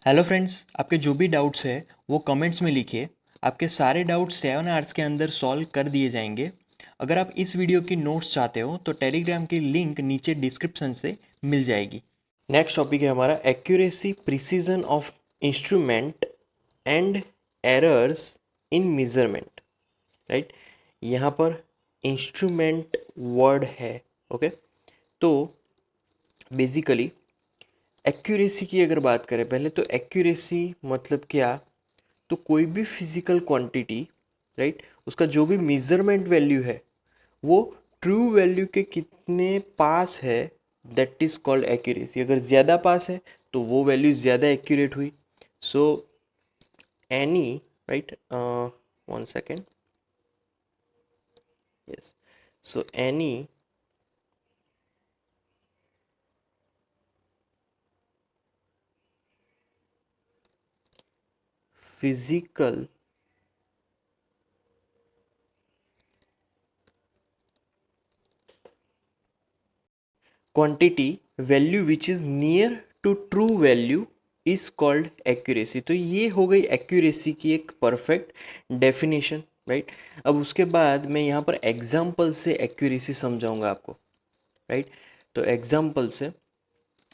Hello friends, आपके जो भी डाउट्स है वो कमेंट्स में लिखिए। आपके सारे डाउट्स 7 आवर्स के अंदर सॉल्व कर दिए जाएंगे। अगर आप इस वीडियो की नोट्स चाहते हो तो टेलीग्राम की लिंक नीचे डिस्क्रिप्शन से मिल जाएगी। नेक्स्ट टॉपिक है हमारा accuracy precision of instrument and errors in measurement. Right, यहाँ पर इंस्ट्रूमेंट वर्ड है। ओके, तो बेसिकली एक्यूरेसी की अगर बात करें पहले, तो एक्यूरेसी मतलब क्या? तो कोई भी फिजिकल क्वांटिटी, राइट, उसका जो भी मेजरमेंट वैल्यू है वो ट्रू वैल्यू के कितने पास है, दैट इज कॉल्ड एक्यूरेसी। अगर ज़्यादा पास है तो वो वैल्यू ज़्यादा एक्यूरेट हुई। So any, right, 1 second, yes, so any physical quantity value which is near to true value is called accuracy. तो ये हो गई एक्यूरेसी की एक परफेक्ट डेफिनेशन, राइट। अब उसके बाद मैं यहाँ पर एग्जाम्पल से एक्यूरेसी समझाऊंगा आपको, राइट। तो एग्जाम्पल से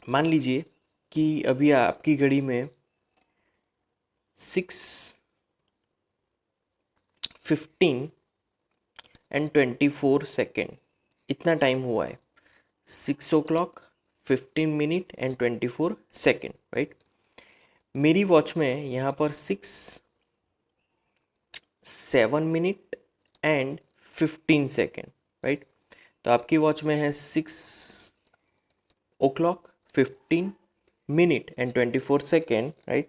मान लीजिए कि अभी आपकी घड़ी में 6:15 and 24 सेकेंड इतना टाइम हुआ है। 6 o'clock 15 minute and 24 second, right. मेरी वॉच में यहाँ पर 6:07 minute and 15 सेकेंड, राइट। तो आपकी वॉच में है 6 o'clock 15 minute and 24 second, right.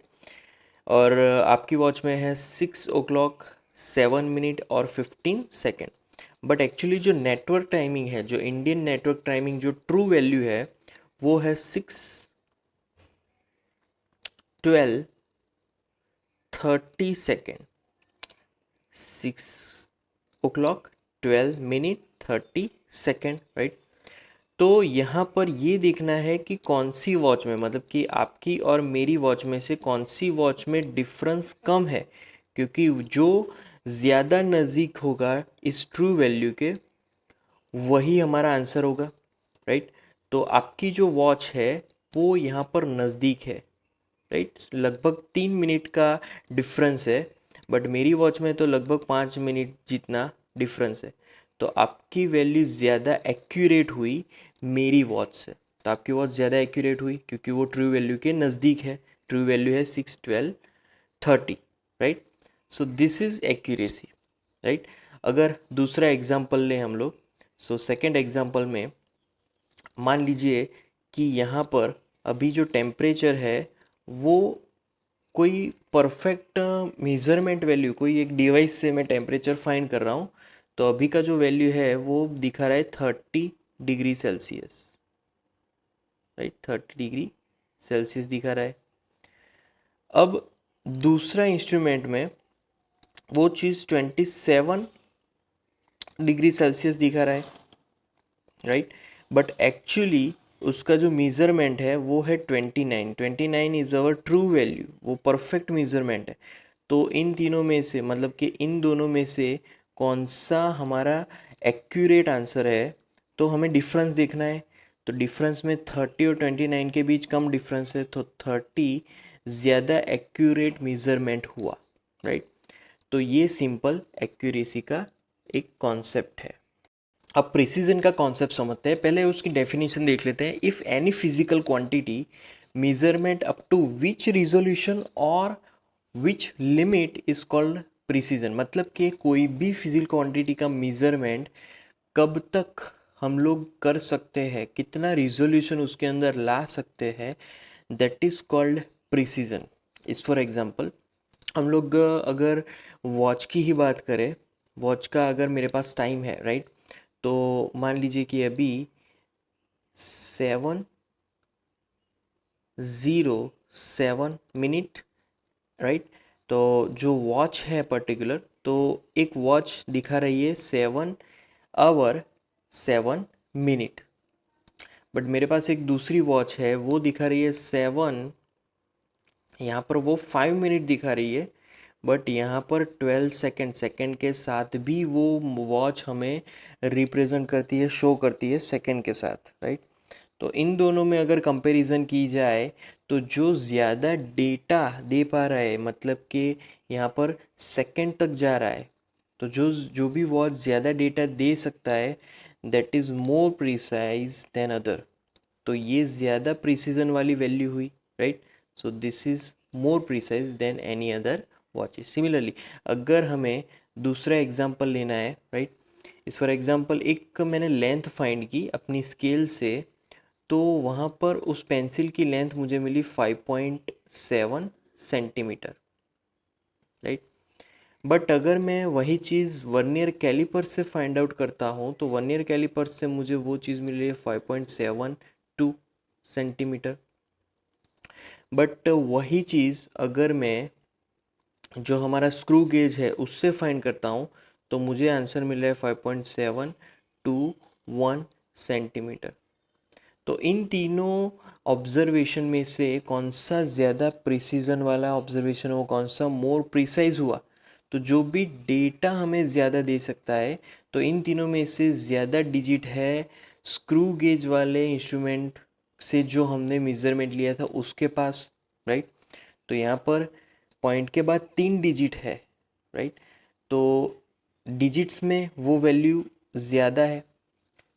और आपकी वॉच में है 6 o'clock 7 minute और 15 सेकेंड। बट एक्चुअली जो नेटवर्क टाइमिंग है, जो इंडियन नेटवर्क टाइमिंग जो ट्रू वैल्यू है वो है 6:12:30 second, 6 o'clock 12 minute 30 second, right. तो यहाँ पर ये देखना है कि कौन सी वॉच में, मतलब कि आपकी और मेरी वॉच में से कौन सी वॉच में डिफरेंस कम है, क्योंकि जो ज़्यादा नज़दीक होगा इस ट्रू वैल्यू के वही हमारा आंसर होगा, राइट। तो आपकी जो वॉच है वो यहाँ पर नज़दीक है, राइट, लगभग 3 मिनट का डिफरेंस है। बट मेरी वॉच में तो लगभग 5 मिनट जितना डिफरेंस है। तो आपकी वैल्यू ज़्यादा एक्यूरेट हुई मेरी वॉच से। तो आपकी वॉच ज़्यादा एक्यूरेट हुई क्योंकि वो ट्रू वैल्यू के नज़दीक है। ट्रू वैल्यू है 6:12:30, right. So this is accuracy, right. अगर दूसरा एग्जांपल लें हम लोग, सो सेकंड एग्जांपल में मान लीजिए कि यहाँ पर अभी जो टेम्परेचर है वो कोई परफेक्ट मेज़रमेंट वैल्यू, कोई एक डिवाइस से मैं टेम्परेचर फाइंड कर रहा हूँ। तो अभी का जो वैल्यू है वो दिखा रहा है 30 degree Celsius, right, 30 degree Celsius दिखा रहा है। अब दूसरा इंस्ट्रूमेंट में वो चीज़ 27 डिग्री सेल्सियस दिखा रहा है, राइट। बट एक्चुअली उसका जो मेज़रमेंट है वो है 29 इज़ अवर ट्रू वैल्यू, वो परफेक्ट मेज़रमेंट है। तो इन तीनों में से, मतलब कि इन दोनों में से कौन सा हमारा एक्यूरेट आंसर है, तो हमें डिफरेंस देखना है। तो डिफरेंस में 30 और 29 के बीच कम डिफरेंस है, तो 30 ज़्यादा एक्यूरेट मेज़रमेंट हुआ, राइट। तो ये सिंपल एक्यूरेसी का एक कॉन्सेप्ट है। अब प्रिसीजन का कॉन्सेप्ट समझते हैं। पहले उसकी डेफिनेशन देख लेते हैं। If any physical quantity measurement up to which resolution और which limit is called precision. मतलब कि कोई भी फिजिकल क्वांटिटी का मेजरमेंट कब तक हम लोग कर सकते हैं, कितना रिजोल्यूशन उसके अंदर ला सकते हैं, दैट इज कॉल्ड प्रिसीजन। इस फॉर एग्जांपल हम लोग अगर वॉच की ही बात करें, वॉच का अगर मेरे पास टाइम है, राइट, तो मान लीजिए कि अभी 7:07 राइट। तो जो वॉच है पर्टिकुलर, तो एक वॉच दिखा रही है 7 आवर 7 मिनट। बट मेरे पास एक दूसरी वॉच है वो दिखा रही है 7, यहाँ पर वो 5 मिनट दिखा रही है, बट यहाँ पर 12 सेकेंड, सेकेंड के साथ भी वो वॉच हमें रिप्रेजेंट करती है, शो करती है सेकेंड के साथ, राइट। तो इन दोनों में अगर कंपैरिजन की जाए तो जो ज़्यादा डेटा दे पा रहा है, मतलब कि यहाँ पर सेकेंड तक जा रहा है, तो जो जो भी वॉच ज़्यादा डेटा दे सकता है that is more precise than other. तो ये ज़्यादा प्रिसीजन वाली वैल्यू हुई, right. So this is more precise than any other watches. Similarly अगर हमें दूसरा एग्जांपल लेना है, राइट, इस फॉर एग्जांपल एक मैंने लेंथ फाइंड की अपनी स्केल से, तो वहाँ पर उस पेंसिल की लेंथ मुझे मिली 5.7 सेंटीमीटर, राइट। बट अगर मैं वही चीज़ वर्नियर कैलिपर से फाइंड आउट करता हूँ तो वर्नियर कैलिपर से मुझे वो चीज़ मिल रही है 5.72 सेंटीमीटर। बट वही चीज़ अगर मैं जो हमारा स्क्रू गेज है उससे फाइंड करता हूँ तो मुझे आंसर मिल रहा है 5.721 सेंटीमीटर। तो इन तीनों ऑब्जर्वेशन में से कौन सा ज़्यादा प्रिसीजन वाला ऑब्जर्वेशन हो, कौन सा मोर प्रिसाइज हुआ, तो जो भी डेटा हमें ज़्यादा दे सकता है, तो इन तीनों में से ज़्यादा डिजिट है स्क्रू गेज वाले इंस्ट्रूमेंट से जो हमने मेज़रमेंट लिया था उसके पास, राइट। तो यहाँ पर पॉइंट के बाद 3 डिजिट है, राइट। तो डिजिट्स में वो वैल्यू ज़्यादा है,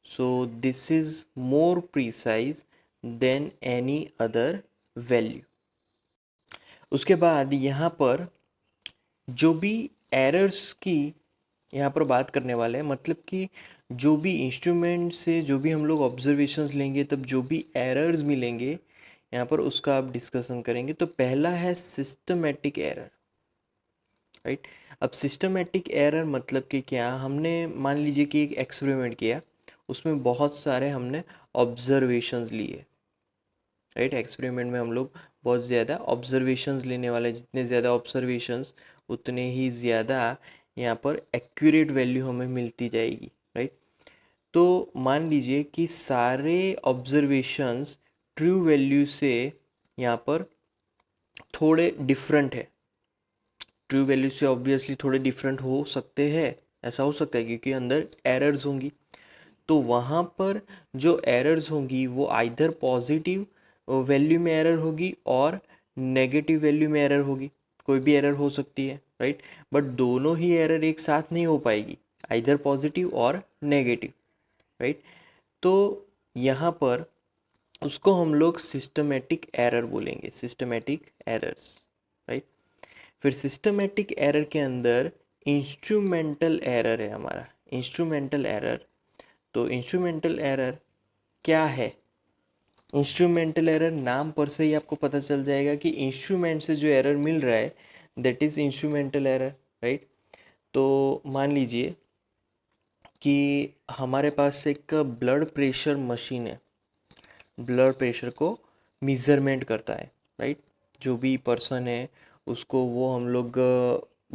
so this is more precise than any other value. उसके बाद यहाँ पर जो भी एरर्स की यहाँ पर बात करने वाले हैं, मतलब कि जो भी इंस्ट्रूमेंट से जो भी हम लोग ऑब्जर्वेशंस लेंगे तब जो भी एरर्स मिलेंगे यहाँ पर उसका आप डिस्कशन करेंगे। तो पहला है सिस्टमेटिक एरर, राइट। अब सिस्टमेटिक एरर मतलब कि क्या, हमने मान लीजिए कि एक एक्सपेरिमेंट किया, उसमें बहुत सारे हमने ऑब्जर्वेशंस लिए, राइट। एक्सपेरिमेंट में हम लोग बहुत ज़्यादा ऑब्जर्वेशंस लेने वाले, जितने ज़्यादा ऑब्जर्वेशंस उतने ही ज़्यादा यहाँ पर एक्यूरेट वैल्यू हमें मिलती जाएगी, राइट। तो मान लीजिए कि सारे ऑब्जर्वेशंस ट्रू वैल्यू से यहाँ पर थोड़े डिफरेंट है। ट्रू वैल्यू से ऑब्वियसली थोड़े डिफरेंट हो सकते हैं, ऐसा हो सकता है क्योंकि अंदर एरर्स होंगी। तो वहाँ पर जो एरर्स होंगी वो आइदर पॉजिटिव वैल्यू में एरर होगी और नेगेटिव वैल्यू में एरर होगी, कोई भी एरर हो सकती है, राइट। बट दोनों ही एरर एक साथ नहीं हो पाएगी, आइदर पॉजिटिव और नेगेटिव, राइट। तो यहाँ पर उसको हम लोग सिस्टमेटिक एरर बोलेंगे, सिस्टमेटिक एरर्स, राइट। फिर सिस्टमेटिक एरर के अंदर इंस्ट्रूमेंटल एरर है हमारा, इंस्ट्रूमेंटल एरर। तो इंस्ट्रूमेंटल एरर क्या है? इंस्ट्रूमेंटल एरर नाम पर से ही आपको पता चल जाएगा कि इंस्ट्रूमेंट से जो एरर मिल रहा है that is instrumental error, right. तो मान लीजिए कि हमारे पास एक ब्लड प्रेशर मशीन है, ब्लड प्रेशर को मेज़रमेंट करता है, राइट। जो भी पर्सन है उसको वो हम लोग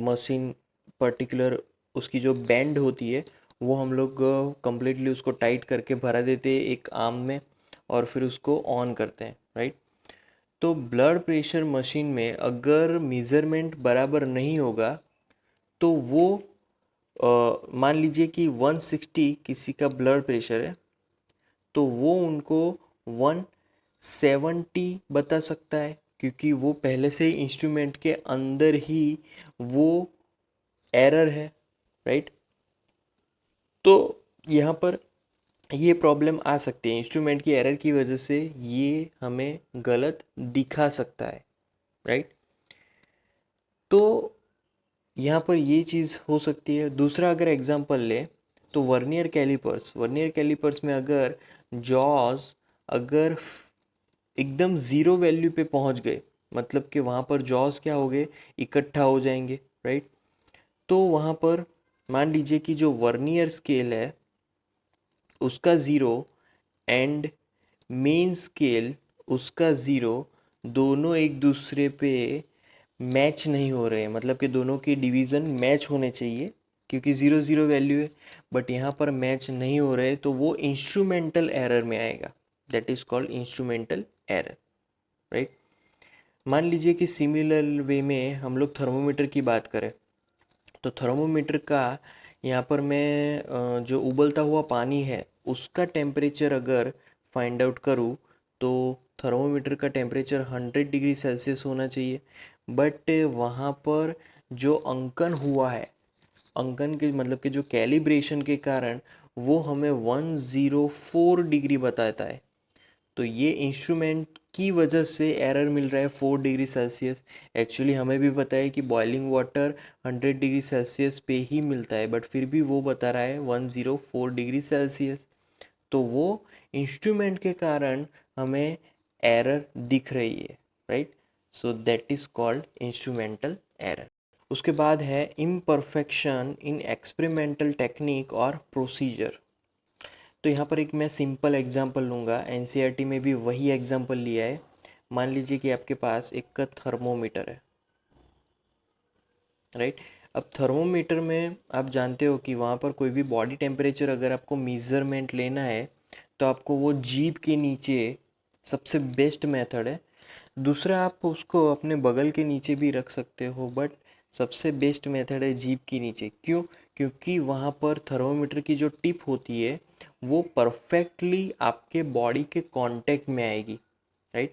मशीन पर्टिकुलर उसकी जो बैंड होती है वो हम लोग कम्प्लीटली उसको टाइट करके भरा देते हैं एक आर्म में और फिर उसको ऑन करते हैं, राइट। तो ब्लड प्रेशर मशीन में अगर मेज़रमेंट बराबर नहीं होगा तो वो मान लीजिए कि 160 किसी का ब्लड प्रेशर है तो वो उनको 170 बता सकता है क्योंकि वो पहले से ही इंस्ट्रूमेंट के अंदर ही वो एरर है, राइट। तो यहाँ पर ये प्रॉब्लम आ सकती है, इंस्ट्रूमेंट की एरर की वजह से ये हमें गलत दिखा सकता है, राइट। तो यहाँ पर ये चीज़ हो सकती है। दूसरा अगर एग्जांपल ले तो वर्नियर कैलिपर्स, वर्नियर कैलिपर्स में अगर जॉज अगर एकदम ज़ीरो वैल्यू पे पहुँच गए, मतलब कि वहाँ पर जॉज क्या हो गए, इकट्ठा हो जाएंगे, राइट। तो वहाँ पर मान लीजिए कि जो वर्नियर स्केल है उसका ज़ीरो एंड मेन स्केल उसका ज़ीरो, दोनों एक दूसरे पे मैच नहीं हो रहे हैं, मतलब कि दोनों के डिवीज़न मैच होने चाहिए क्योंकि ज़ीरो ज़ीरो वैल्यू है, बट यहाँ पर मैच नहीं हो रहे तो वो इंस्ट्रूमेंटल एरर में आएगा, that is called instrumental error, right. मान लीजिए कि सिमिलर वे में हम लोग थर्मोमीटर की बात करें, तो थर्मोमीटर का यहाँ पर मैं जो उबलता हुआ पानी है उसका टेम्परेचर अगर फाइंड आउट करूँ, तो थर्मोमीटर का टेम्परेचर 100 डिग्री सेल्सियस होना चाहिए। बट वहाँ पर जो अंकन हुआ है, अंकन के मतलब कि जो कैलिब्रेशन के कारण वो हमें 104 डिग्री बताता है। तो ये इंस्ट्रूमेंट की वजह से एरर मिल रहा है 4 डिग्री सेल्सियस। एक्चुअली हमें भी पता है कि बॉइलिंग वाटर 100 डिग्री सेल्सियस पे ही मिलता है, बट फिर भी वो बता रहा है 104 डिग्री सेल्सियस। तो वो इंस्ट्रूमेंट के कारण हमें एरर दिख रही है, right. So that is called instrumental error. उसके बाद है इम्परफेक्शन इन एक्सपेरिमेंटल टेक्निक और प्रोसीजर। तो यहाँ पर एक मैं सिंपल एग्जांपल लूँगा, एनसीईआरटी में भी वही एग्जांपल लिया है। मान लीजिए कि आपके पास एक थर्मोमीटर है, राइट। अब थर्मोमीटर में आप जानते हो कि वहाँ पर कोई भी बॉडी टेम्परेचर अगर आपको मेज़रमेंट लेना है तो आपको वो जीभ के नीचे सबसे बेस्ट मेथड है। दूसरा, आप उसको अपने बगल के नीचे भी रख सकते हो, बट सबसे बेस्ट मेथड है जीभ के नीचे। क्यों? क्योंकि वहाँ पर थर्मोमीटर की जो टिप होती है वो परफेक्टली आपके बॉडी के कांटेक्ट में आएगी, राइट।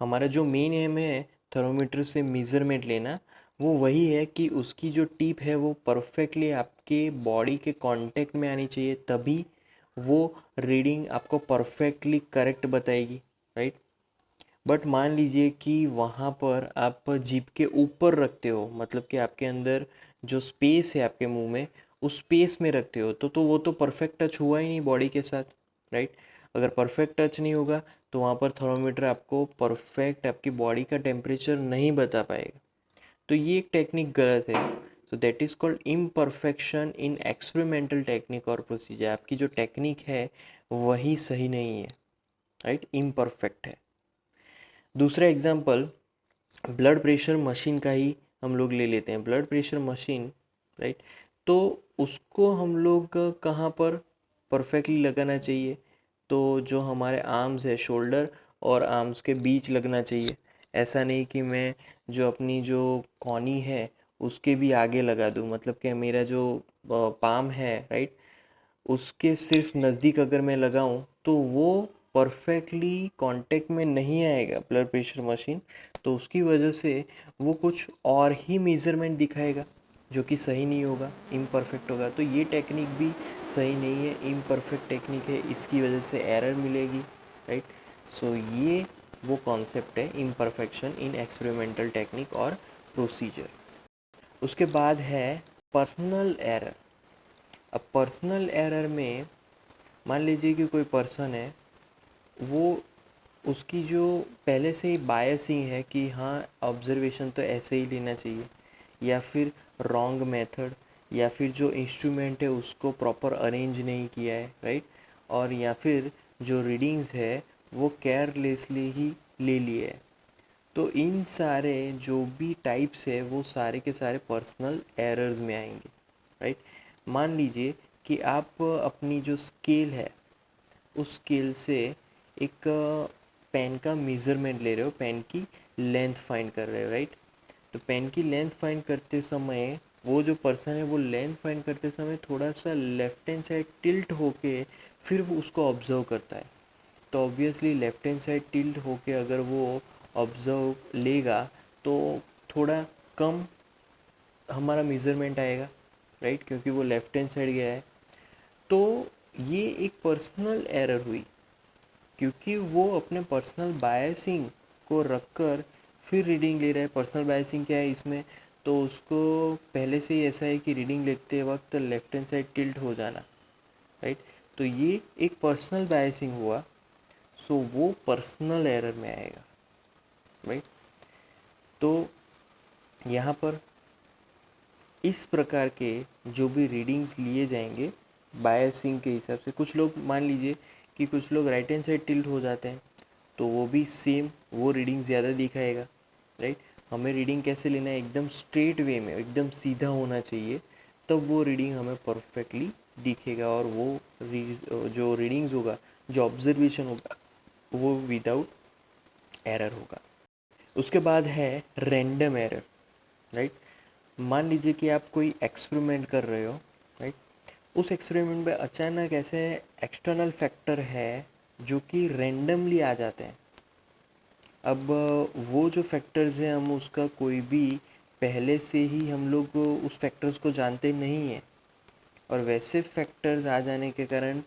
हमारा जो मेन एम है थर्मोमीटर से मेज़रमेंट लेना, वो वही है कि उसकी जो टिप है वो परफेक्टली आपके बॉडी के कांटेक्ट में आनी चाहिए, तभी वो रीडिंग आपको परफेक्टली करेक्ट बताएगी, राइट। बट मान लीजिए कि वहाँ पर आप जीभ के ऊपर रखते हो, मतलब कि आपके अंदर जो स्पेस है आपके मुंह में उस स्पेस में रखते हो, तो वो तो परफेक्ट टच हुआ ही नहीं बॉडी के साथ, राइट। अगर परफेक्ट टच नहीं होगा तो वहाँ पर थर्मोमीटर आपको परफेक्ट आपकी बॉडी का टेम्परेचर नहीं बता पाएगा। तो ये एक टेक्निक गलत है। So that is called imperfection in experimental technique और प्रोसीजर। आपकी जो टेक्निक है वही सही नहीं है, राइट, इम्परफेक्ट है। दूसरा एग्जांपल ब्लड प्रेशर मशीन का ही हम लोग ले लेते हैं। ब्लड प्रेशर मशीन, राइट, तो उसको हम लोग कहाँ पर परफेक्टली लगाना चाहिए? तो जो हमारे आर्म्स है, शोल्डर और आर्म्स के बीच लगना चाहिए। ऐसा नहीं कि मैं जो अपनी जो कॉनी है उसके भी आगे लगा दूँ, मतलब कि मेरा जो पाम है, राइट, उसके सिर्फ नज़दीक अगर मैं लगाऊं तो वो परफेक्टली कांटेक्ट में नहीं आएगा ब्लड प्रेशर मशीन। तो उसकी वजह से वो कुछ और ही मेज़रमेंट दिखाएगा जो कि सही नहीं होगा, इम्परफेक्ट होगा। तो ये टेक्निक भी सही नहीं है, इम्परफेक्ट टेक्निक है, इसकी वजह से एरर मिलेगी, राइट। सो ये वो कॉन्सेप्ट है इम्परफेक्शन इन एक्सपेरिमेंटल टेक्निक और प्रोसीजर। उसके बाद है पर्सनल एरर। अब पर्सनल एरर में मान लीजिए कि कोई पर्सन है, वो उसकी जो पहले से ही बायसिंग है कि हाँ ऑब्जर्वेशन तो ऐसे ही लेना चाहिए, या फिर रॉन्ग मेथड, या फिर जो इंस्ट्रूमेंट है उसको प्रॉपर अरेंज नहीं किया है, राइट, और या फिर जो रीडिंग्स है वो केयरलेसली ही ले लिए है। तो इन सारे जो भी टाइप्स है वो सारे के सारे पर्सनल एरर्स में आएंगे, राइट। मान लीजिए कि आप अपनी जो स्केल है उस स्केल से एक पेन का मेज़रमेंट ले रहे हो, पेन की लेंथ फाइंड कर रहे हो, राइट। तो पेन की लेंथ फाइंड करते समय वो जो पर्सन है वो लेंथ फाइंड करते समय थोड़ा सा लेफ्ट हैंड साइड टिल्ट होके फिर वो उसको ऑब्जर्व करता है। तो obviously left hand side tilt होके अगर वो ऑब्जर्व लेगा तो थोड़ा कम हमारा मेज़रमेंट आएगा, राइट, क्योंकि वो लेफ्ट हैंड साइड गया है। तो ये एक पर्सनल एरर हुई, क्योंकि वो अपने पर्सनल बायसिंग को रखकर फिर रीडिंग ले रहा है। पर्सनल बायसिंग क्या है इसमें? तो उसको पहले से ही ऐसा है कि रीडिंग लेते वक्त लेफ्ट हैंड साइड टिल्ट हो जाना, राइट। तो ये एक पर्सनल बायसिंग हुआ, सो वो पर्सनल एरर में आएगा, राइट। तो यहाँ पर इस प्रकार के जो भी रीडिंग्स लिए जाएंगे बायसिंग के हिसाब से, कुछ लोग मान लीजिए कि कुछ लोग राइट हैंड साइड टिल्ट हो जाते हैं, तो वो भी सेम वो रीडिंग ज़्यादा दिखाएगा, राइट। हमें रीडिंग कैसे लेना है? एकदम स्ट्रेट वे में, एकदम सीधा होना चाहिए, तब वो रीडिंग हमें परफेक्टली दिखेगा, और वो जो रीडिंग्स होगा, जो ऑब्जर्वेशन होगा, वो विदाउट एरर होगा। उसके बाद है रैंडम एरर, राइट। मान लीजिए कि आप कोई एक्सपेरिमेंट कर रहे हो, राइट। उस एक्सपेरिमेंट में अचानक ऐसे एक्सटर्नल फैक्टर है जो कि रैंडमली आ जाते हैं। अब वो जो फैक्टर्स हैं, हम उसका कोई भी पहले से ही हम लोग उस फैक्टर्स को जानते नहीं हैं, और वैसे फैक्टर्स आ जाने के कारण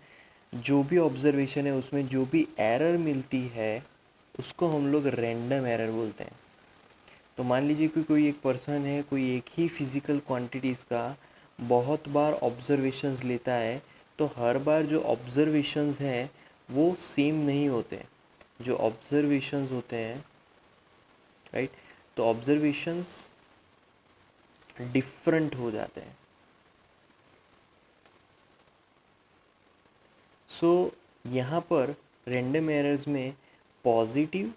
जो भी ऑब्जर्वेशन है उसमें जो भी एरर मिलती है उसको हम लोग रैंडम एरर बोलते हैं। तो मान लीजिए कि कोई एक पर्सन है, कोई एक ही फिज़िकल क्वांटिटीज़ का बहुत बार ऑब्जर्वेशंस लेता है, तो हर बार जो ऑब्जर्वेशंस हैं वो सेम नहीं होते। जो ऑब्जर्वेशंस होते हैं, राइट, तो ऑब्जर्वेशंस डिफरेंट हो जाते हैं। सो यहाँ पर रैंडम एरर्स में पॉजिटिव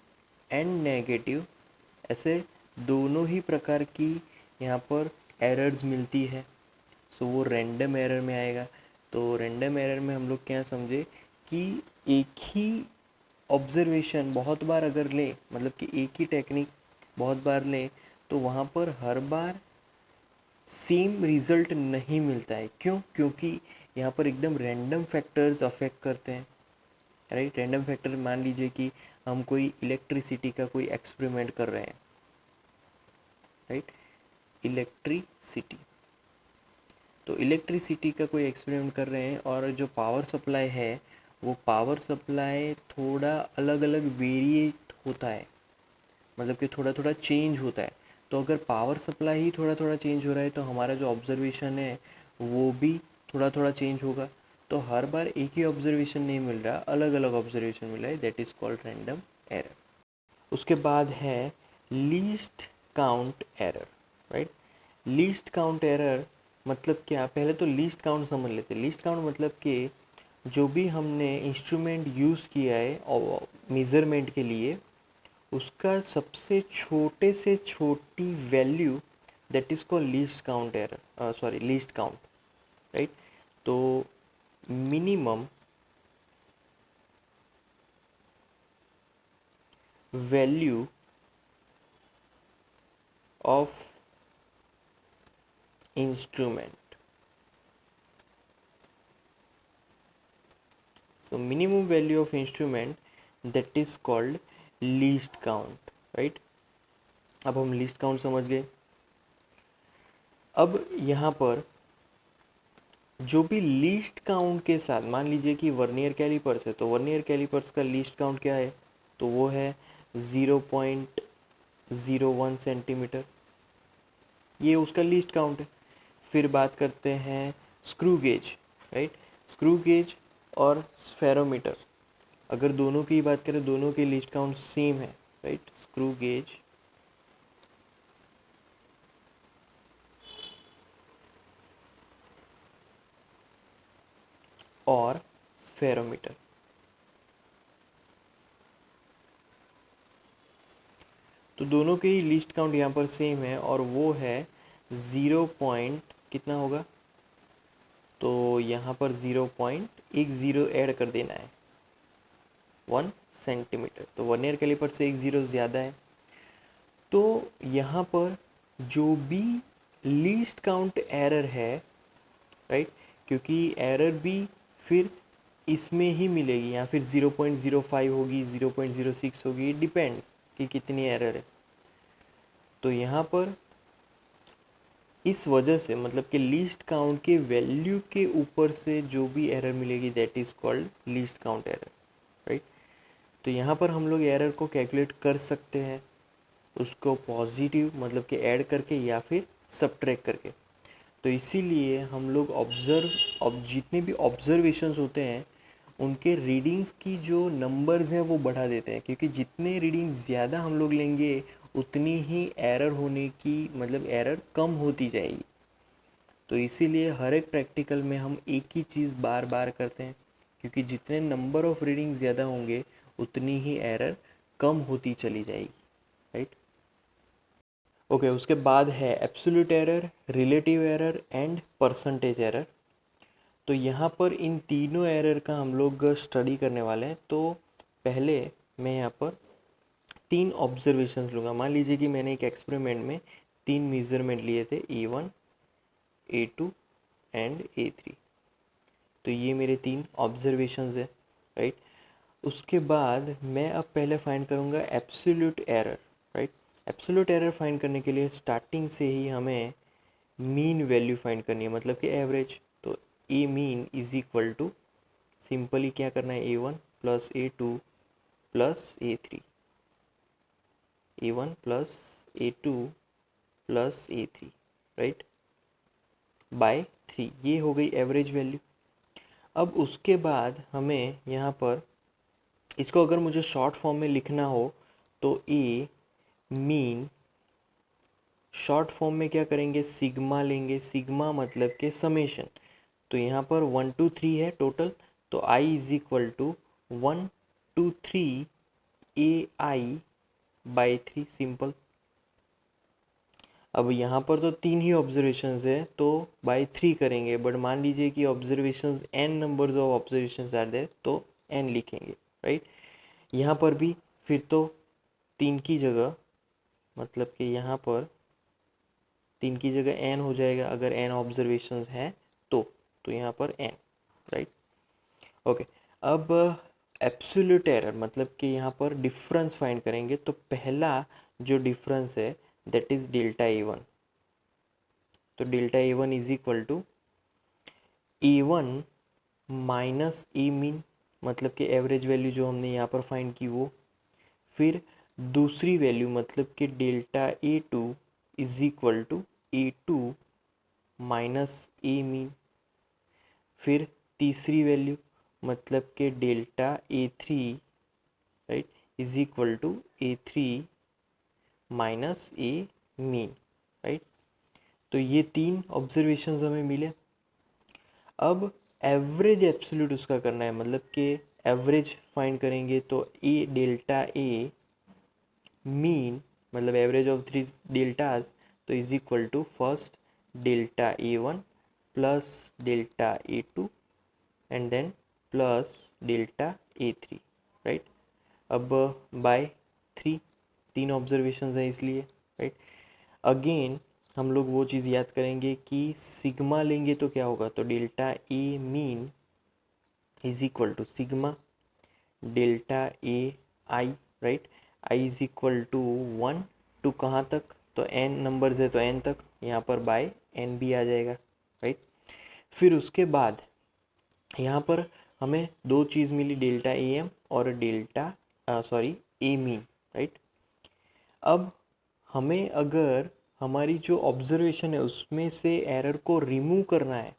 एंड नेगेटिव ऐसे दोनों ही प्रकार की यहाँ पर एरर्स मिलती है। सो वो रैंडम एरर में आएगा। तो रैंडम एरर में हम लोग क्या समझे कि एक ही ऑब्जर्वेशन बहुत बार अगर लें, मतलब कि एक ही टेक्निक बहुत बार लें, तो वहाँ पर हर बार सेम रिजल्ट नहीं मिलता है। क्यों? क्योंकि यहाँ पर एकदम रैंडम फैक्टर्स अफेक्ट करते हैं, राइट। रैंडम फैक्टर, मान लीजिए कि हम कोई इलेक्ट्रिसिटी का कोई एक्सपेरिमेंट कर रहे हैं, राइट, इलेक्ट्रिसिटी। तो इलेक्ट्रिसिटी का कोई एक्सपेरिमेंट कर रहे हैं और जो पावर सप्लाई है वो पावर सप्लाई थोड़ा अलग अलग वेरिएट होता है, मतलब कि थोड़ा थोड़ा चेंज होता है। तो अगर पावर सप्लाई ही थोड़ा थोड़ा चेंज हो रहा है तो हमारा जो ऑब्जर्वेशन है वो भी थोड़ा थोड़ा चेंज होगा। तो हर बार एक ही ऑब्जर्वेशन नहीं मिल रहा, अलग अलग ऑब्जर्वेशन मिल रहा है, that is called random error. उसके बाद है least count error, right. Least count error मतलब क्या? पहले तो लीस्ट काउंट समझ लेते हैं। लीस्ट काउंट मतलब कि जो भी हमने इंस्ट्रूमेंट यूज़ किया है और मेज़रमेंट के लिए, उसका सबसे छोटे से छोटी value, that is called least count error, sorry least count, right. तो minimum value of instrument, so minimum value of instrument that is called least count, right। अब हम लीस्ट काउंट समझ गए। अब यहाँ पर जो भी लीस्ट काउंट के साथ, मान लीजिए कि वर्नियर कैलिपर्स है, तो वर्नियर कैलिपर्स का लीस्ट काउंट क्या है? तो वो है 0.01 सेंटीमीटर, ये उसका लीस्ट काउंट है। फिर बात करते हैं screw gauge, right. Screw gauge और स्फेरोमीटर, अगर दोनों की बात करें, दोनों के लीस्ट काउंट सेम है, राइट। स्क्रू गेज और स्फेरोमीटर, तो दोनों के ही लीस्ट काउंट यहाँ पर सेम है और वो है 0 पॉइंट कितना होगा? तो यहाँ पर 0.10 ऐड कर देना है, 1 सेंटीमीटर। तो वर्नियर कैलिपर से एक ज़ीरो ज़्यादा है। तो यहाँ पर जो भी लीस्ट काउंट एरर है, राइट, क्योंकि एरर भी फिर इसमें ही मिलेगी, या फिर 0.05 होगी, 0.06 होगी, डिपेंड्स कि कितनी एरर है। तो यहाँ पर इस वजह से, मतलब कि लीस्ट काउंट के वैल्यू के ऊपर से जो भी एरर मिलेगी, that is called least count error, right. तो यहाँ पर हम लोग एरर को कैलकुलेट कर सकते हैं, उसको पॉजिटिव मतलब कि ऐड करके या फिर सब्ट्रैक्ट करके। तो इसीलिए हम लोग जितने भी ऑब्जर्वेशंस होते हैं उनके रीडिंग्स की जो नंबर्स हैं वो बढ़ा देते हैं, क्योंकि जितने रीडिंग्स ज़्यादा हम लोग लेंगे उतनी ही एरर होने की, मतलब एरर कम होती जाएगी। तो इसीलिए हर एक प्रैक्टिकल में हम एक ही चीज़ बार बार करते हैं, क्योंकि जितने नंबर ऑफ़ रीडिंग्स ज़्यादा होंगे उतनी ही एरर कम होती चली जाएगी, राइट। ओके, उसके बाद है absolute error, relative error and percentage error. तो यहाँ पर इन तीनों एरर का हम लोग स्टडी करने वाले हैं। तो पहले मैं यहाँ पर तीन ऑब्जर्वेशंस लूँगा। मान लीजिए कि मैंने एक एक्सपेरिमेंट में तीन मेजरमेंट लिए थे, A1, A2 एंड A3। तो ये मेरे तीन ऑब्जर्वेशंस है, राइट। उसके बाद मैं अब पहले फाइंड करूँगा absolute error, right. Absolute error find करने के लिए स्टार्टिंग से ही हमें मीन वैल्यू फाइंड करनी है, मतलब कि एवरेज। तो A mean is equal to, simply क्या करना है, A1 plus A2 plus A3, A1 plus A2 plus A3, right, by 3। ये हो गई एवरेज वैल्यू। अब उसके बाद हमें यहाँ पर इसको अगर मुझे शॉर्ट फॉर्म में लिखना हो तो ए मीन शॉर्ट फॉर्म में क्या करेंगे, सिग्मा लेंगे। सिग्मा मतलब के समेशन। तो यहाँ पर 1 2 3 है टोटल, तो I is equal to 1 2 3 A I by 3, simple. अब यहाँ पर तो तीन ही ऑब्जर्वेशंस है तो बाई 3 करेंगे, बट मान लीजिए कि observations n numbers of observations are there, तो n लिखेंगे, राइट। यहाँ पर भी फिर तो तीन की जगह, मतलब कि यहाँ पर तीन की जगह n हो जाएगा अगर n ऑब्जर्वेशंस हैं तो यहाँ पर n, राइट। ओके, अब एब्सोल्यूट एरर मतलब कि यहाँ पर डिफरेंस फाइंड करेंगे। तो पहला जो डिफरेंस है दैट इज डेल्टा A1। तो delta A1 is equal to A1 minus a mean, मतलब कि एवरेज वैल्यू जो हमने यहाँ पर फाइंड की वो, फिर दूसरी वैल्यू मतलब कि delta A2 is equal to A2 minus a mean, फिर तीसरी वैल्यू मतलब कि delta A3, right, is equal to A3 minus a mean, right. तो ये तीन ऑब्जर्वेशंस हमें मिले। अब एवरेज एब्सोल्यूट उसका करना है, मतलब कि एवरेज फाइंड करेंगे। तो ए डेल्टा ए मीन मतलब एवरेज ऑफ थ्री डेल्टाज, तो is equal to first delta A1 plus delta A2 and then plus delta A3, right. अब बाय 3, तीन ऑब्जर्वेशंस हैं इसलिए, राइट। अगेन हम लोग वो चीज़ याद करेंगे कि सिग्मा लेंगे तो क्या होगा, तो delta A mean is equal to sigma delta a i, right. I is equal to 1 to कहाँ तक, तो n नंबर्स है तो n तक, यहाँ पर बाय n भी आ जाएगा, राइट। फिर उसके बाद यहाँ पर हमें दो चीज़ मिली, डेल्टा ए एम और डेल्टा ए मीन, राइट। अब हमें अगर हमारी जो ऑब्जर्वेशन है उसमें से एरर को रिमूव करना है,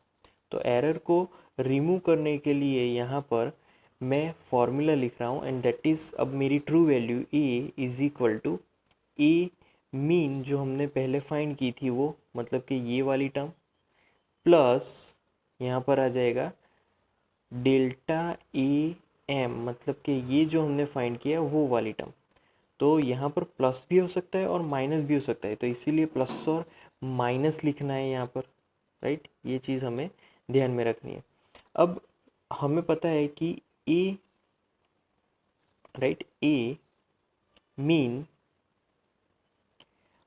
तो एरर को रिमूव करने के लिए यहाँ पर मैं फॉर्मूला लिख रहा हूँ, एंड दैट इज़, अब मेरी true value a is equal to A mean जो हमने पहले फाइंड की थी वो, मतलब कि ये वाली टर्म, प्लस यहाँ पर आ जाएगा डेल्टा ए एम, मतलब कि ये जो हमने फाइंड किया वो वाली टर्म। तो यहाँ पर प्लस भी हो सकता है और माइनस भी हो सकता है, तो इसीलिए प्लस और माइनस लिखना है यहाँ पर, राइट। ये चीज़ हमें ध्यान में रखनी है। अब हमें पता है कि A, right, A mean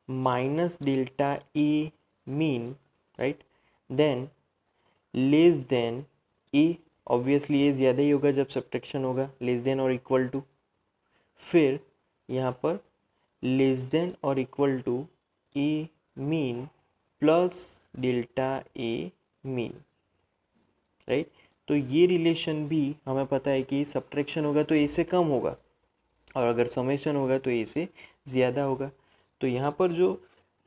minus delta A mean, right, then less than A, obviously A ज़्यादा ही होगा जब सब्ट्रैक्शन होगा, लेस देन और इक्वल टू, फिर यहाँ पर लेस देन और equal to A mean plus delta A mean, right. तो ये रिलेशन भी हमें पता है कि सब्ट्रैक्शन होगा तो ए से कम होगा, और अगर समेशन होगा तो ए से ज़्यादा होगा। तो यहाँ पर जो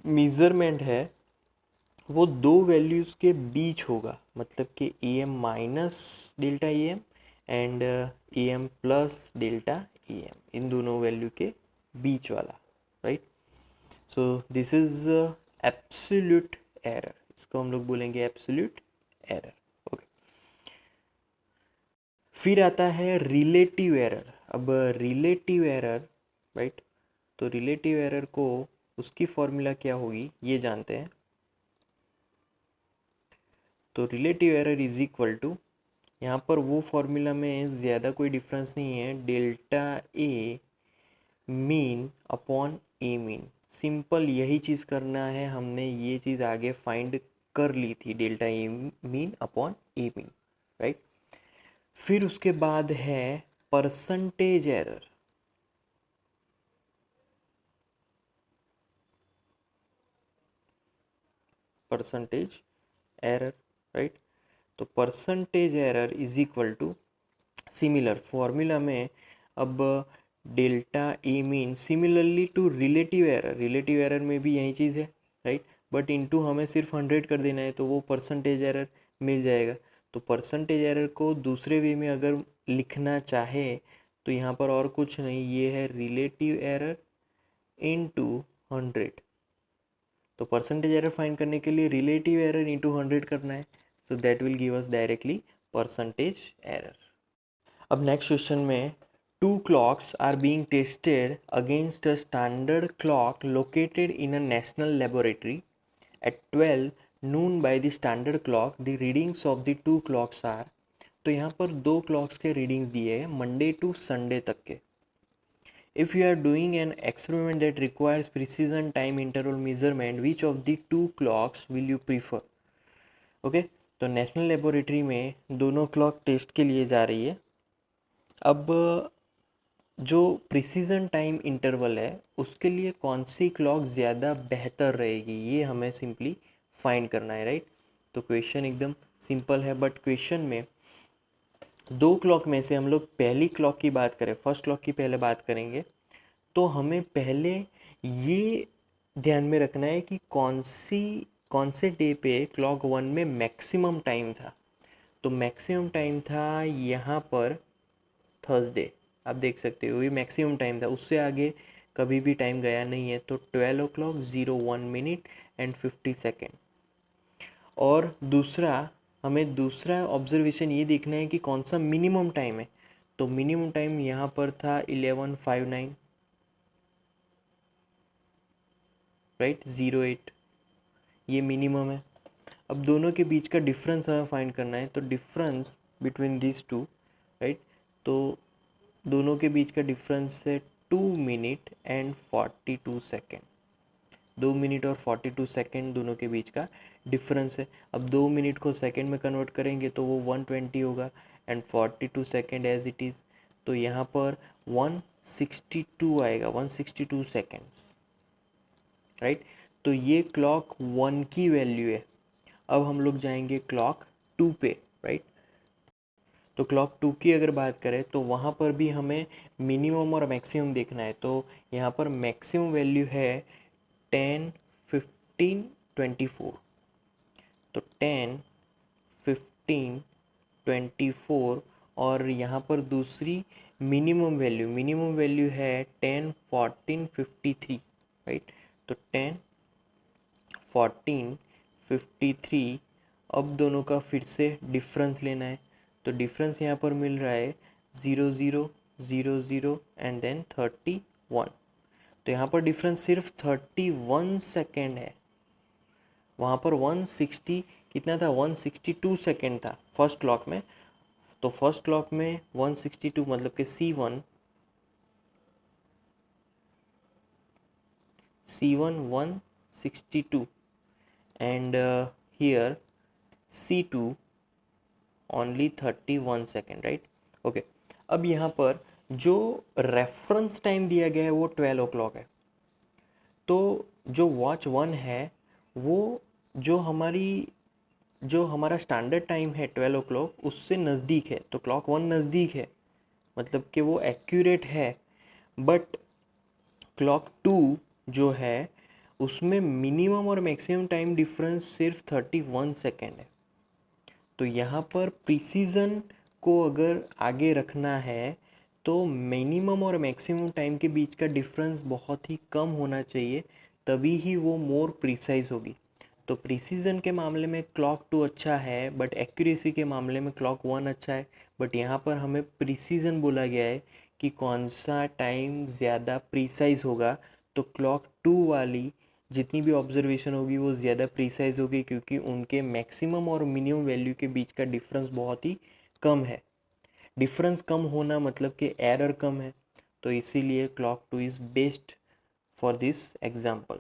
मेज़रमेंट है वो दो वैल्यूज़ के बीच होगा, मतलब कि A M minus delta A M and A M plus delta A M, इन दोनों वैल्यू के बीच वाला, right. So this is absolute error, इसको हम लोग बोलेंगे एब्सोल्यूट एरर, ओके। फिर आता है रिलेटिव एरर। अब रिलेटिव एरर, राइट, तो रिलेटिव एरर को उसकी फॉर्मूला क्या होगी ये जानते हैं। तो relative error is equal to, यहाँ पर वो फॉर्मूला में ज़्यादा कोई डिफरेंस नहीं है, delta A mean upon A mean. Simple यही चीज़ करना है, हमने ये चीज़ आगे फाइंड कर ली थी, delta A mean upon A mean, right. फिर उसके बाद है percentage error. Percentage error, right. तो percentage error is equal to, similar formula में अब delta A mean similarly to relative error, relative error में भी यही चीज़ है, राइट। बट इनटू हमें सिर्फ 100 कर देना है तो वो परसेंटेज एरर मिल जाएगा। तो परसेंटेज एरर को दूसरे वे में अगर लिखना चाहे तो यहाँ पर और कुछ नहीं, ये है रिलेटिव एरर इनटू 100। तो परसेंटेज एरर फाइंड करने के लिए रिलेटिव एरर इंटू 100 करना है, so that will give us directly percentage error. अब नेक्स्ट क्वेश्चन में, two clocks are being tested against a standard clock located in a national laboratory at 12 noon by the standard clock, the readings of the two clocks are. तो यहाँ पर दो clocks के readings दिए हैं Monday to Sunday तक के। If you are doing an experiment that requires precision time interval measurement, which of the two clocks will you prefer? Okay, तो नेशनल लेबोरेटरी में दोनों क्लॉक टेस्ट के लिए जा रही है। अब जो प्रिसीजन टाइम इंटरवल है उसके लिए कौन सी क्लॉक ज़्यादा बेहतर रहेगी, ये हमें सिंपली फाइंड करना है, राइट। तो क्वेश्चन एकदम सिंपल है, बट क्वेश्चन में दो क्लॉक में से हम लोग पहली क्लॉक की बात करें, फर्स्ट क्लॉक की पहले बात करेंगे, तो हमें पहले ये ध्यान में रखना है कि कौन से डे पे क्लॉक 1 में मैक्सिमम टाइम था। तो मैक्सिमम टाइम था यहाँ पर थर्सडे, आप देख सकते हो ये मैक्सिमम टाइम था, उससे आगे कभी भी टाइम गया नहीं है। तो 12:01 और दूसरा, हमें दूसरा ऑब्जर्वेशन ये देखना है कि कौन सा मिनिमम टाइम है। तो मिनिमम टाइम यहाँ पर था 11:59, राइट, 08, ये मिनिमम है। अब दोनों के बीच का डिफरेंस हमें फाइंड करना है, तो difference between this two, right. तो दोनों के बीच का डिफरेंस है 2 मिनट एंड 42 सेकेंड। 2 मिनट और 42 सेकेंड दोनों के बीच का डिफरेंस है। अब 2 मिनट को सेकेंड में कन्वर्ट करेंगे तो वो 120 होगा, and 42 second as it is, तो यहाँ पर 162 आएगा, 162 सेकेंड्स, राइट। तो ये क्लॉक 1 की वैल्यू है। अब हम लोग जाएंगे क्लॉक 2 पे, राइट। तो क्लॉक 2 की अगर बात करें तो वहाँ पर भी हमें मिनिमम और मैक्सिमम देखना है। तो यहाँ पर मैक्सिमम वैल्यू है 10, 15, 24। तो 10, 15, 24, और यहाँ पर दूसरी मिनिमम वैल्यू है 10, 14, 53, राइट। तो 10, 14, 53। अब दोनों का फिर से डिफरेंस लेना है। तो डिफरेंस यहाँ पर मिल रहा है 0, 0, 0, 0 एंड देन 31। तो यहाँ पर डिफरेंस सिर्फ 31 सेकेंड है। वहाँ पर 160 कितना था, 162 सेकेंड था फर्स्ट क्लॉक में। तो फर्स्ट क्लॉक में 162 मतलब कि C1 162 and here C2 only 31 second, right. Okay, अब यहाँ पर जो रेफरेंस टाइम दिया गया है वो 12 o'clock है। तो जो वॉच 1 है वो जो हमारा स्टैंडर्ड टाइम है 12 o'clock उससे नज़दीक है, तो क्लॉक 1 नज़दीक है, मतलब कि वो एक्यूरेट है। बट क्लॉक 2 जो है उसमें मिनिमम और मैक्सिमम टाइम डिफरेंस सिर्फ 31 सेकेंड है। तो यहाँ पर प्रिसीजन को अगर आगे रखना है तो मिनिमम और मैक्सिमम टाइम के बीच का डिफरेंस बहुत ही कम होना चाहिए, तभी ही वो मोर प्रिसाइज होगी। तो प्रिसीजन के मामले में क्लॉक 2 अच्छा है, बट एक्यूरेसी के मामले में क्लॉक 1 अच्छा है। बट यहाँ पर हमें प्रिसीजन बोला गया है कि कौन सा टाइम ज़्यादा प्रिसाइज होगा। तो क्लॉक 2 वाली जितनी भी ऑब्जर्वेशन होगी वो ज़्यादा प्रिसाइज होगी, क्योंकि उनके मैक्सिमम और मिनिमम वैल्यू के बीच का डिफरेंस बहुत ही कम है। डिफरेंस कम होना मतलब कि एरर कम है। तो इसीलिए clock 2 is best for this example.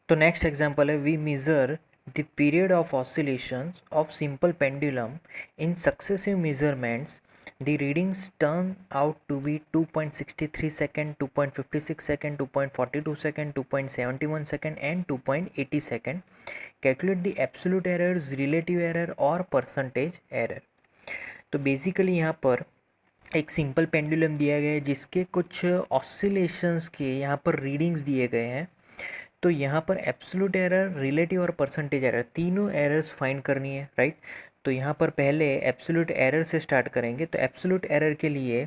तो नेक्स्ट एग्जाम्पल है, we measure the period of oscillations of simple pendulum in successive measurements, the readings turn out to be 2.63 second, 2.56 second, 2.42 second, 2.71 second and 2.80 second. Calculate the absolute errors, relative error और percentage error. तो basically यहाँ पर एक simple pendulum दिया गया है जिसके कुछ ऑसिलेशंस के यहाँ पर रीडिंग्स दिए गए हैं। तो यहाँ पर एब्सोल्यूट एरर, रिलेटिव और परसेंटेज एरर तीनों एरर्स फाइंड करनी है, राइट। तो यहाँ पर पहले एब्सोल्यूट एरर से स्टार्ट करेंगे। तो एब्सोल्यूट एरर के लिए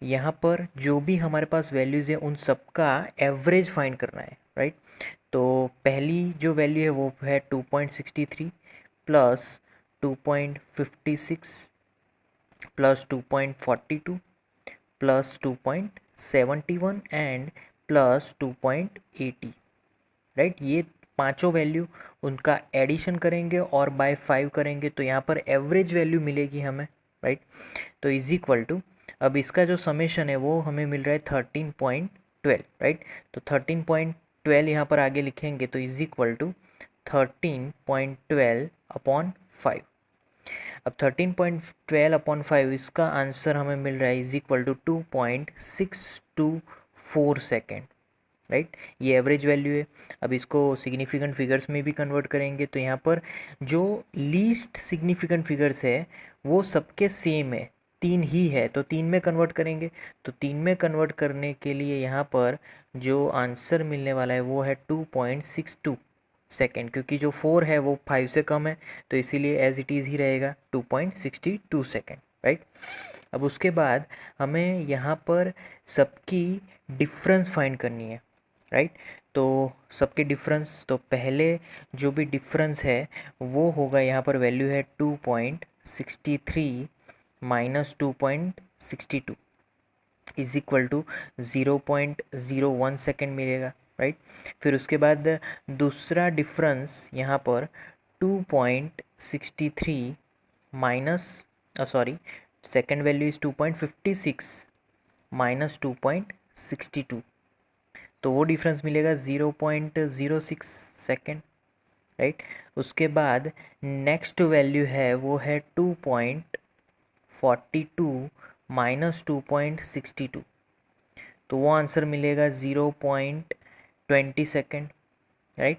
यहाँ पर जो भी हमारे पास वैल्यूज़ है उन सबका एवरेज फाइंड करना है, राइट। तो पहली जो वैल्यू है वो है 2.63 plus 2.56 plus 2.42 plus 2.71 and plus 2.80, right. ये पांचों वैल्यू उनका एडिशन करेंगे और बाय 5 करेंगे तो यहाँ पर एवरेज वैल्यू मिलेगी हमें, राइट। तो इज इक्वल टू, अब इसका जो समेशन है वो हमें मिल रहा है 13.12, राइट। तो 13.12 यहाँ पर आगे लिखेंगे तो इज इक्वल टू 13.12 अपॉन 5। अब 13.12 अपॉन 5 इसका आंसर हमें मिल रहा है is equal to 2.624 second, right. ये एवरेज वैल्यू है। अब इसको सिग्निफिकेंट फिगर्स में भी कन्वर्ट करेंगे तो यहाँ पर जो लीस्ट सिग्निफिकेंट फिगर्स है वो सबके सेम है, 3 ही है, तो 3 में कन्वर्ट करेंगे। तो 3 में कन्वर्ट करने के लिए यहाँ पर जो आंसर मिलने वाला है वो है 2.62 सेकेंड, क्योंकि जो 4 है वो 5 से कम है तो इसीलिए एज इट इज़ ही रहेगा 2.62 सेकेंड, राइट। अब उसके बाद हमें यहाँ पर सबकी डिफरेंस फाइंड करनी है, राइट। तो सबके डिफरेंस, तो पहले जो भी डिफरेंस है वो होगा, यहाँ पर वैल्यू है 2.63 minus 2.62 is equal to 0.01 second मिलेगा, राइट। फिर उसके बाद दूसरा डिफरेंस यहाँ पर 2.63 minus sorry second value is 2.56 minus 2.62, तो वो डिफरेंस मिलेगा 0.06 सेकेंड, राइट। उसके बाद नेक्स्ट वैल्यू है वो है 2.42 माइनस 2.62, तो वो आंसर मिलेगा 0.20 सेकेंड, राइट।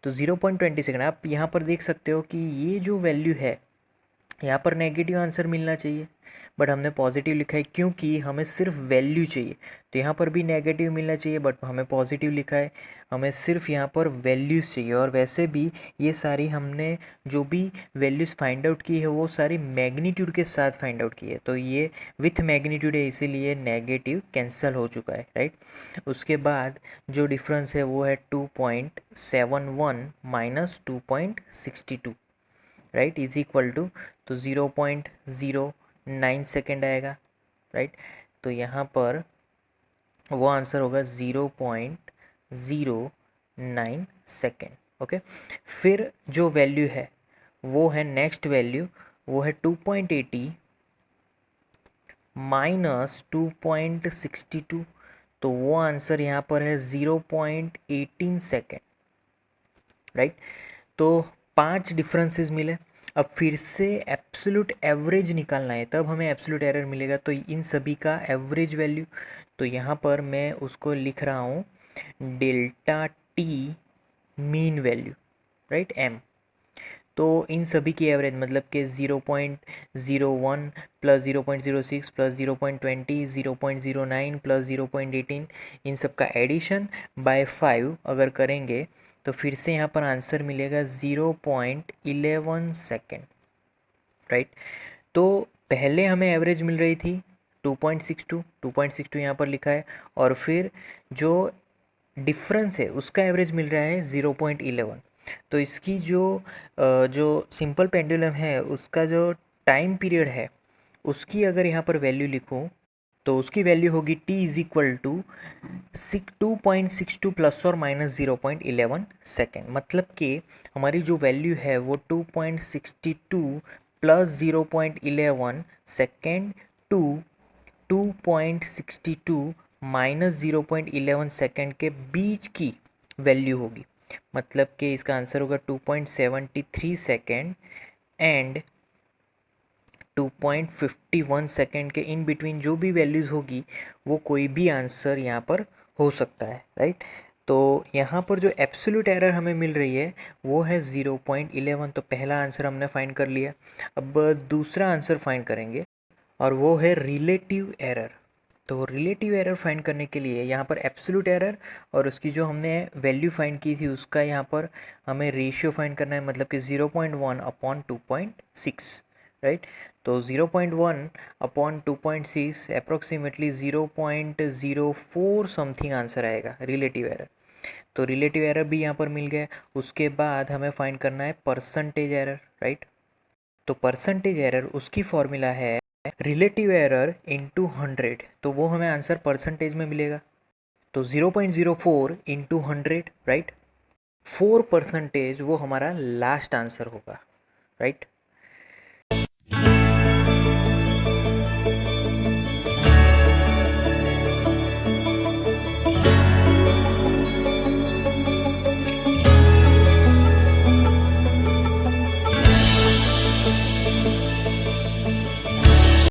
तो 0.20 सेकेंड आप यहाँ पर देख सकते हो कि ये जो वैल्यू है यहाँ पर नेगेटिव आंसर मिलना चाहिए, बट हमने पॉजिटिव लिखा है क्योंकि हमें सिर्फ वैल्यू चाहिए। तो यहाँ पर भी नेगेटिव मिलना चाहिए बट हमें पॉजिटिव लिखा है, हमें सिर्फ यहाँ पर वैल्यूज़ चाहिए। और वैसे भी ये सारी हमने जो भी वैल्यूज़ फाइंड आउट की है वो सारी मैग्नीट्यूड के साथ फाइंड आउट की है, तो ये विथ मैग्नीट्यूड है इसीलिए नेगेटिव कैंसिल हो चुका है, राइट। उसके बाद जो डिफरेंस है वो है 2.71 minus 2.62, right, is equal to, तो 0.09 सेकेंड आएगा, राइट। तो यहाँ पर वो आंसर होगा 0.09 सेकेंड, ओके। फिर जो वैल्यू है वो है नेक्स्ट वैल्यू, वो है 2.80 माइनस 2.62, तो वो आंसर यहाँ पर है 0.18 सेकेंड, राइट। तो 5 डिफरेंसेस मिले। अब फिर से एब्सोल्यूट एवरेज निकालना है, तब हमें एब्सोल्यूट एरर मिलेगा। तो इन सभी का एवरेज वैल्यू, तो यहाँ पर मैं उसको लिख रहा हूँ delta t mean value, right, m. तो इन सभी की एवरेज मतलब कि 0.01 प्लस 0.06 प्लस 0.20 0.09 प्लस 0.18, इन सब का एडिशन बाय 5 अगर करेंगे तो फिर से यहाँ पर आंसर मिलेगा 0.11 सेकेंड, राइट। तो पहले हमें एवरेज मिल रही थी 2.62 यहाँ पर लिखा है, और फिर जो डिफरेंस है उसका एवरेज मिल रहा है 0.11। तो इसकी जो सिंपल पेंडुलम है उसका जो टाइम पीरियड है उसकी अगर यहाँ पर वैल्यू लिखूँ तो उसकी वैल्यू होगी t is equal to 2.62 plus और माइनस 0.11 सेकेंड। मतलब कि हमारी जो वैल्यू है वो 2.62 plus 0.11 second to 2.62 minus 0.11 second के बीच की वैल्यू होगी। मतलब कि इसका आंसर होगा 2.73 सेकेंड एंड 2.51 सेकेंड के इन बिटवीन जो भी वैल्यूज़ होगी वो कोई भी आंसर यहाँ पर हो सकता है, राइट। तो यहाँ पर जो एब्सोल्यूट एरर हमें मिल रही है वो है 0.11। तो पहला आंसर हमने फाइंड कर लिया। अब दूसरा आंसर फाइंड करेंगे और वो है रिलेटिव एरर। तो रिलेटिव एरर फाइंड करने के लिए यहाँ पर एब्सोल्यूट एरर और उसकी जो हमने वैल्यू फाइंड की थी उसका यहाँ पर हमें रेशियो फाइंड करना है, मतलब कि 0.1 अपॉन 2.6, राइट। तो 0.1 अपॉन 2.6 अप्रोक्सीमेटली 0.04 समथिंग आंसर आएगा रिलेटिव एरर। तो रिलेटिव एरर भी यहाँ पर मिल गया। उसके बाद हमें फाइंड करना है परसेंटेज एरर, राइट। तो परसेंटेज एरर उसकी फॉर्मूला है रिलेटिव एरर इंटू 100। तो वो हमें आंसर परसेंटेज में मिलेगा। तो 0.04 इंटू 100, राइट। 4% वो हमारा लास्ट आंसर होगा, राइट।